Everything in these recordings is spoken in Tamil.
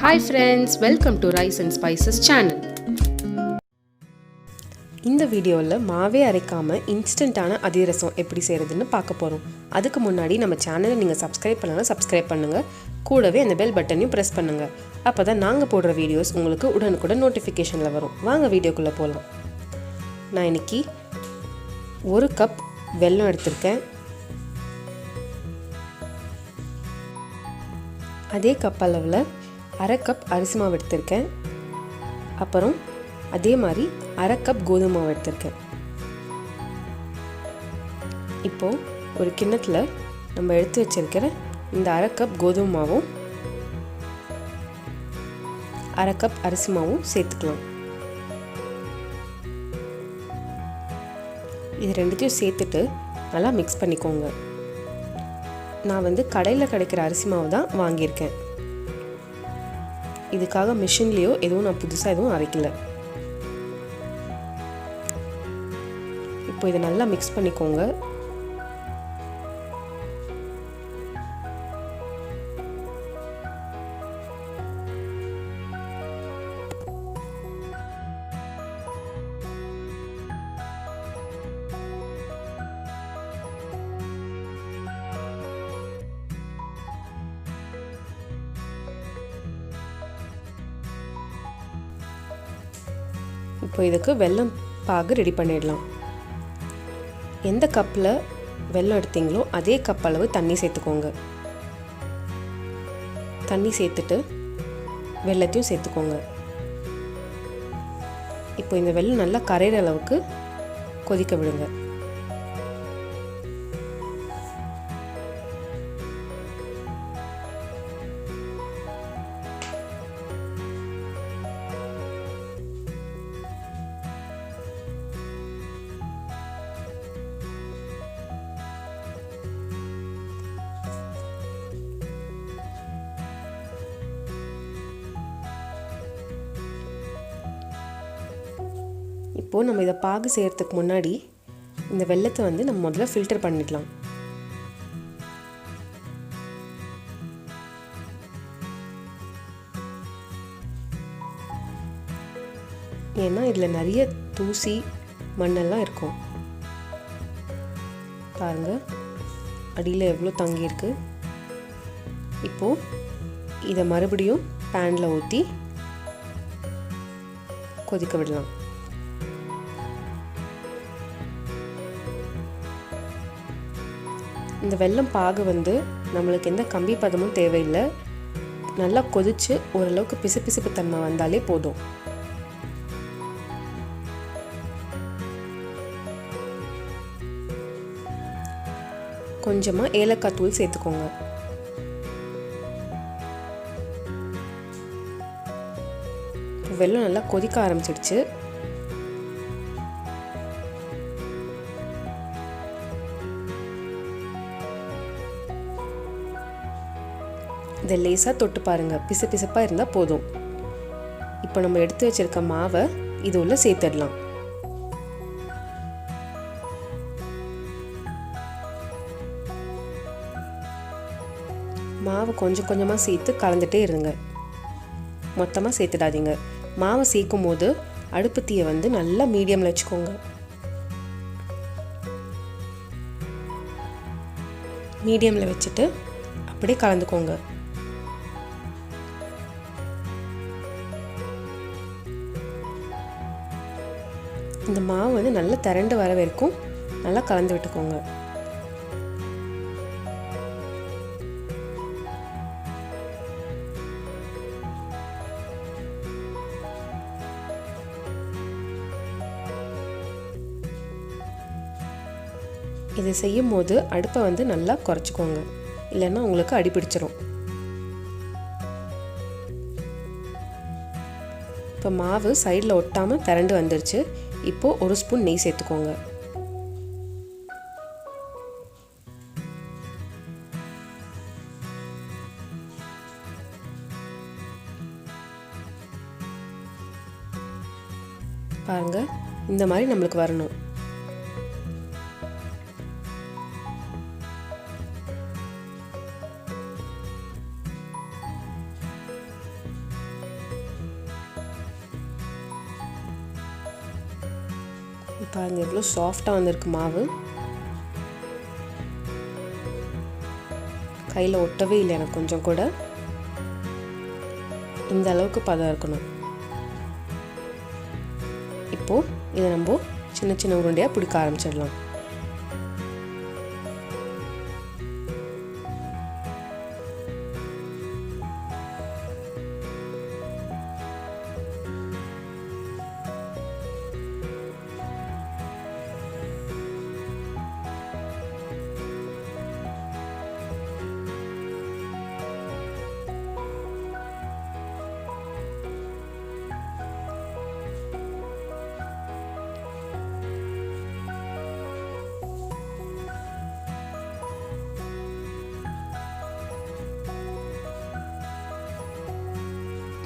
Hi friends, welcome to Rice and Spices channel. இந்த வீடியோவில் மாவே அரைக்காமல் இன்ஸ்டண்ட்டான அதிரசம் எப்படி செய்கிறதுன்னு பார்க்க போகிறோம். அதுக்கு முன்னாடி நம்ம சேனலை நீங்கள் சப்ஸ்கிரைப் பண்ணலாம், சப்ஸ்கிரைப் பண்ணுங்கள். கூடவே அந்த பெல் பட்டனையும் ப்ரெஸ் பண்ணுங்கள். அப்போ தான் நாங்கள் போடுற வீடியோஸ் உங்களுக்கு உடனுக்குடன் நோட்டிஃபிகேஷனில் வரும். வாங்க வீடியோக்குள்ளே போகலாம். நான் இன்றைக்கி 1 கப் வெல்லம் எடுத்திருக்கேன். அதே கப் அளவில் 1/2 கப் அரிசி மாவு எடுத்திருக்கேன். அப்புறம் அதே மாதிரி 1/2 கப் கோதுமை மாவு எடுத்திருக்கேன். இப்போது ஒரு கிண்ணத்தில் நம்ம எடுத்து வச்சிருக்கிற இந்த 1/2 கப் கோதுமை மாவும் 1/2 கப் அரிசி மாவும் சேர்த்துக்கலாம். இது ரெண்டுத்தையும் சேர்த்துட்டு நல்லா மிக்ஸ் பண்ணிக்கோங்க. நான் கடையில் கிடைக்கிற அரிசி மாவு தான் வாங்கியிருக்கேன். இதுக்காக மிஷின்லேயோ எதுவும் நான் புதுசாக எதுவும் அரைக்கல. இப்போ இதை நல்லா மிக்ஸ் பண்ணிக்கோங்க. இப்போ இதுக்கு வெல்லம் பாகு ரெடி பண்ணிடலாம். எந்த கப்பில் வெல்லம் எடுத்தீங்களோ அதே கப் அளவு தண்ணி சேர்த்துக்கோங்க. தண்ணி சேர்த்துட்டு வெல்லத்தையும் சேர்த்துக்கோங்க. இப்போ இந்த வெல்லம் நல்லா கரையிற அளவுக்கு கொதிக்க விடுங்க. இப்போது நம்ம இதை பாகு செய்கிறதுக்கு முன்னாடி இந்த வெல்லத்தை நம்ம முதல்ல ஃபில்டர் பண்ணிடலாம். ஏன்னா இதில் நிறைய தூசி மண்ணெல்லாம் இருக்கும். பாருங்கள், அடியில் எவ்வளோ தங்கியிருக்கு. இப்போது இதை மறுபடியும் பேனில் ஊற்றி கொதிக்க விடலாம். இந்த வெல்லம் பாகு நம்மளுக்கு எந்த கம்பி பதமும் தேவையில்லை. நல்லா கொதித்து ஓரளவுக்கு பிசுபிசுப்பு தன்மை வந்தாலே போதும். கொஞ்சமாக ஏலக்காய் தூள் சேர்த்துக்கோங்க. வெல்லம் நல்லா கொதிக்க ஆரம்பிச்சிடுச்சு. இதை லேசாக தொட்டு பாருங்கள், பிசு பிசுப்பாக இருந்தால் போதும். இப்போ நம்ம எடுத்து வச்சிருக்க மாவை இது உள்ள சேர்த்துடலாம். மாவு கொஞ்சம் கொஞ்சமாக சேர்த்து கலந்துட்டே இருங்க. மொத்தமாக சேர்த்துடாதீங்க. மாவை சேர்க்கும் போது அடுப்பு தீயை நல்லா மீடியமில் வச்சுக்கோங்க. மீடியமில் வச்சுட்டு அப்படியே கலந்துக்கோங்க. இந்த மாவு நல்லா திரண்டு வர வரைக்கும் நல்லா கலந்து விட்டுக்கோங்க. இதை செய்யும் போது அடுப்பை நல்லா குறைச்சிக்கோங்க, இல்லைன்னா உங்களுக்கு அடி பிடிச்சிரும். இப்போ மாவு சைடில் ஒட்டாமல் திரண்டு வந்துருச்சு. இப்போது 1 ஸ்பூன் நெய் சேர்த்துக்கோங்க. பாருங்கள், இந்த மாதிரி நம்மளுக்கு வரணும். பாருங்கள் எவ்வளோ சாஃப்டாக வந்திருக்கு மாவு. கையில் ஒட்டவே இல்லை எனக்கு கொஞ்சம் கூட. இந்த அளவுக்கு பதம் இருக்கணும். இப்போது இதை நம்ம சின்ன சின்ன உருண்டையாக பிடிக்க ஆரம்பிச்சிடலாம்.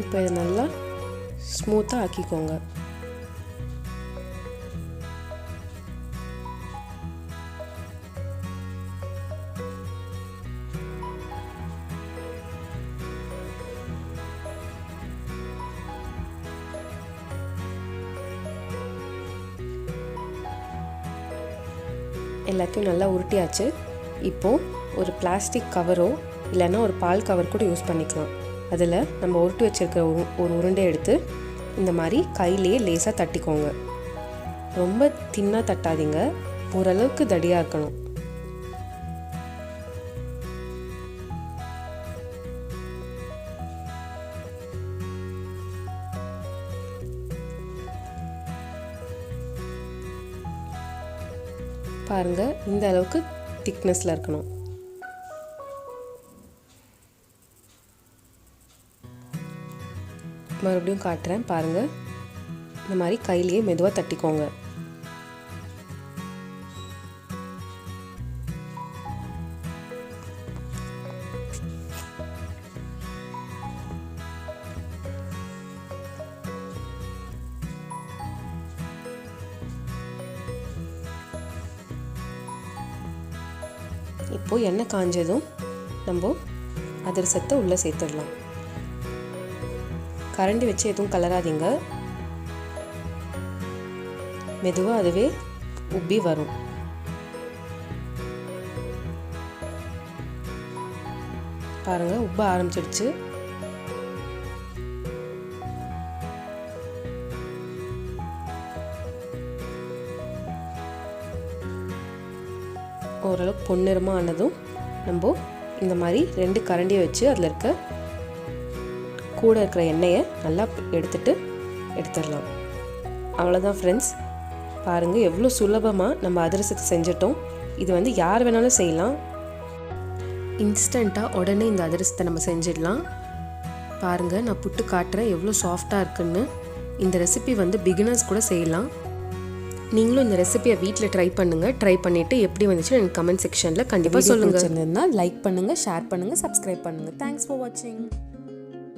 இப்போ இதை நல்லா ஸ்மூத்தாக ஆக்கிக்கோங்க. எல்லாத்தையும் நல்லா உருட்டியாச்சு. இப்போது ஒரு பிளாஸ்டிக் கவரோ இல்லைன்னா ஒரு பால் கவர் கூட யூஸ் பண்ணிக்கலாம். அதில் நம்ம உருட்டி வச்சுருக்கிற ஒரு உருண்டை எடுத்து இந்த மாதிரி கையிலேயே லேசாக தட்டிக்கோங்க. ரொம்ப தின்னாக தட்டாதீங்க, ஓரளவுக்கு தடியாக இருக்கணும். பாருங்கள், இந்த அளவுக்கு திக்னஸில் இருக்கணும். மறுபடியும் காட்டுறேன் பாருங்கள். இந்த மாதிரி கையிலேயே மெதுவாக தட்டிக்கோங்க. இப்போது எண்ணெய் காஞ்சதும் நம்ம அதிரசத்தை உள்ளே சேர்த்துடலாம். கரண்டி வச்சு எதுவும் கலராதீங்க, மெதுவாக அதுவே உப்பி வரும். பாருங்கள், உப்ப ஆரம்பிச்சிடுச்சு. ஓரளவுக்கு பொன்னிறமாக ஆனதும் நம்ம இந்த மாதிரி 2 கரண்டியை வச்சு அதில் இருக்க கூட இருக்கிற எண்ணெயை நல்லா எடுத்துடலாம். அவ்வளோதான் ஃப்ரெண்ட்ஸ். பாருங்கள் எவ்வளோ சுலபமாக நம்ம அதிரசத்தை செஞ்சிட்டோம். இது யார் வேணாலும் செய்யலாம். இன்ஸ்டண்ட்டாக உடனே இந்த அதிரசத்தை நம்ம செஞ்சிடலாம். பாருங்கள், நான் புட்டு காட்டுறேன் எவ்வளோ சாஃப்டாக இருக்குன்னு. இந்த ரெசிபி பிகினர்ஸ் கூட செய்யலாம். நீங்களும் இந்த ரெசிபியை வீட்டில் ட்ரை பண்ணுங்கள். ட்ரை பண்ணிவிட்டு எப்படி வந்துச்சுன்னு எனக்கு கமெண்ட் செக்ஷனில் கண்டிப்பாக சொல்லுங்கள். லைக் பண்ணுங்கள், ஷேர் பண்ணுங்கள், சப்ஸ்கிரைப் பண்ணுங்கள். தேங்க்ஸ் ஃபார் வாட்சிங்.